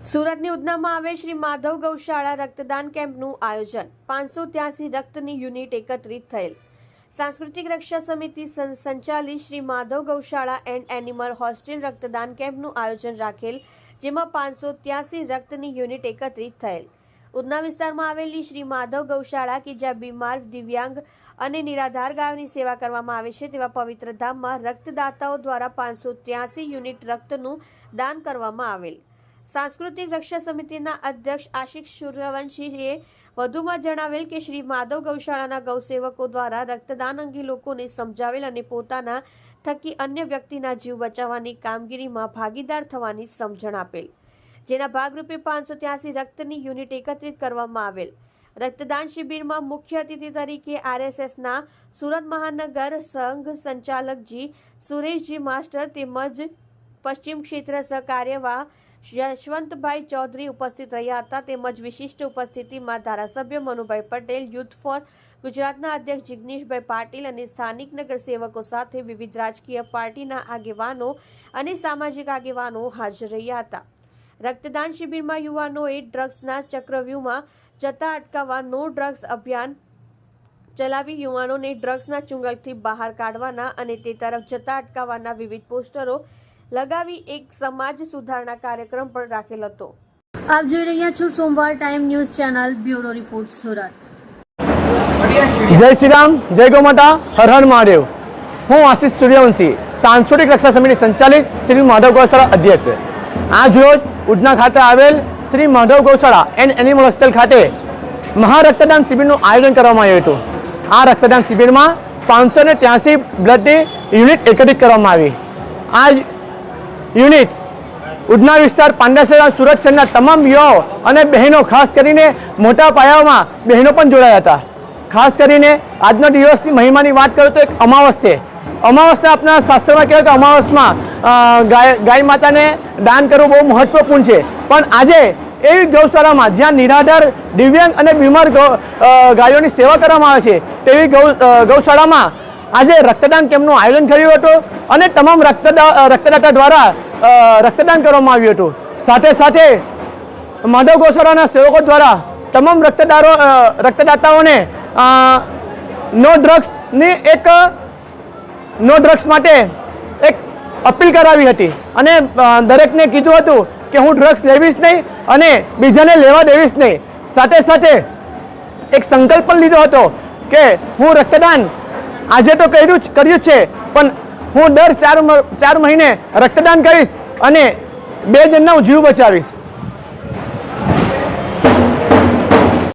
સુરતની ઉધનામાં આવેલ શ્રી માધવ ગૌશાળા રક્તદાન કેમ્પનું આયોજન 583 રક્તની યુનિટ એકત્રિત થયેલ। सांस्कृतिक रक्षा समिति संचालित श्री माधव गौशाला एंड एनिमल हॉस्टेल रक्तदान केम्पનું આયોજન રાખેલ, જેમાં 583 રક્તની યુનિટ એકત્રિત થયેલ। ઉધના વિસ્તારમાં આવેલી શ્રી માધવ ગૌશાળા કે જ્યાં બીમાર, દિવ્યાંગ અને નિરાધાર ગાયોની સેવા કરવામાં આવે છે તેવા પવિત્ર ધામમાં રક્તદાતાઓ દ્વારા 583 યુનિટ રક્તનું દાન કરવામાં આવેલ। सांस्कृतिक रक्षा समितिના અધ્યક્ષ આશિષ સૂર્યવંશીએ વધુમાં જણાવેલ કે શ્રી માધવ ગૌશાળાના ગૌસેવકો દ્વારા રક્તદાન અંગે લોકોને સમજાવેલ અને પોતાના થકી અન્ય વ્યક્તિના જીવ બચાવવાની કામગીરીમાં ભાગીદાર થવાની સમજણ આપેલ, જેના ભાગરૂપે 583 રક્તની યુનિટ એકત્રિત કરવામાં આવેલ। રક્તદાન શિબિરમાં મુખ્ય અતિથિ તરીકે આરએસએસના સુરત મહાનગર સંઘ સંચાલકજી સુરેશજી માસ્ટર તેમજ પશ્ચિમ ક્ષેત્ર સહકાર્યવાહ यशवंतभाई चौधरी उपस्थित रहा था। તેમજ વિશિષ્ટ ઉપસ્થિતિમાં ધારાસભ્ય મનુભાઈ પટેલ, યુથ ફોર ગુજરાતના અધ્યક્ષ જિગ્નેશભાઈ પાટીલ અને સ્થાનિક નગરસેવકો સાથે વિવિધ રાજકીય પાર્ટીના આગેવાનો અને સામાજિક આગેવાનો હાજર રહ્યા હતા। રક્તદાન શિબિરમાં યુવાનોએ ડ્રગ્સના ચક્રવ્યૂહમાં જતા અટકાવવા નો ડ્રગ્સ અભિયાન ચલાવી યુવાનોને ડ્રગ્સના ચુંગલથી બહાર કાઢવાના અને તે તરફ જતા અટકાવવાના વિવિધ પોસ્ટરો लगावी एक समाज सुधारणा कार्यक्रम पर राखेल हतो। आप જોઈ રહ્યા છો સોમવાર time news channel, bureau report Surat. जय श्री राम, जय गौ माता, हर हर महादेव। हूँ आशीष सूर्यवंशी, सांस्कृतिक रक्षा समिति संचालित श्री माधव गौशाला अध्यक्ष। आज रोज उधना खाते आवेल श्री माधव गौशाला एंड एनिमल हॉस्टेल खाते महारक्तदान शिबिरનું આયોજન કરવામાં આવ્યું હતું। આ રક્તદાન શિબિરમાં 583 બ્લડની યુનિટ એકત્રિત કરવામાં આવી। આ યુનિટ ઉધના વિસ્તાર, પાંડેસરા, સુરત શહેરના તમામ યુવાઓ અને બહેનો, ખાસ કરીને મોટા પાયામાં બહેનો પણ જોડાયા હતા। ખાસ કરીને આજના દિવસની મહિમાની વાત કરું તો એક અમાવસ છે। અમાવસને આપણા શાસ્ત્રમાં કહેવાય કે અમાવસમાં ગાય માતાને દાન કરવું બહુ મહત્વપૂર્ણ છે, પણ આજે એવી ગૌશાળામાં જ્યાં નિરાધાર, દિવ્યાંગ અને બીમાર ગાયોની સેવા કરવામાં આવે છે તેવી ગૌશાળામાં આજે રક્તદાન કેમ્પનું આયોજન કર્યું હતું અને તમામ રક્તદાતા દ્વારા રક્તદાન કરવામાં આવ્યું હતું। સાથે સાથે માધવ ગૌશાળાના સેવકો દ્વારા તમામ રક્તદાતાઓને નો ડ્રગ્સ માટે એક અપીલ કરાવી હતી અને દરેકને કીધું હતું કે હું ડ્રગ્સ લેવીશ નહીં અને બીજાને લેવા દેવીશ નહીં। સાથે સાથે એક સંકલ્પ પણ લીધો હતો કે હું રક્તદાન આજે તો કર્યું છે, પણ હું દર 4 મહિને રક્તદાન કરીશ અને 2 જણનો જીવ બચાવીશ।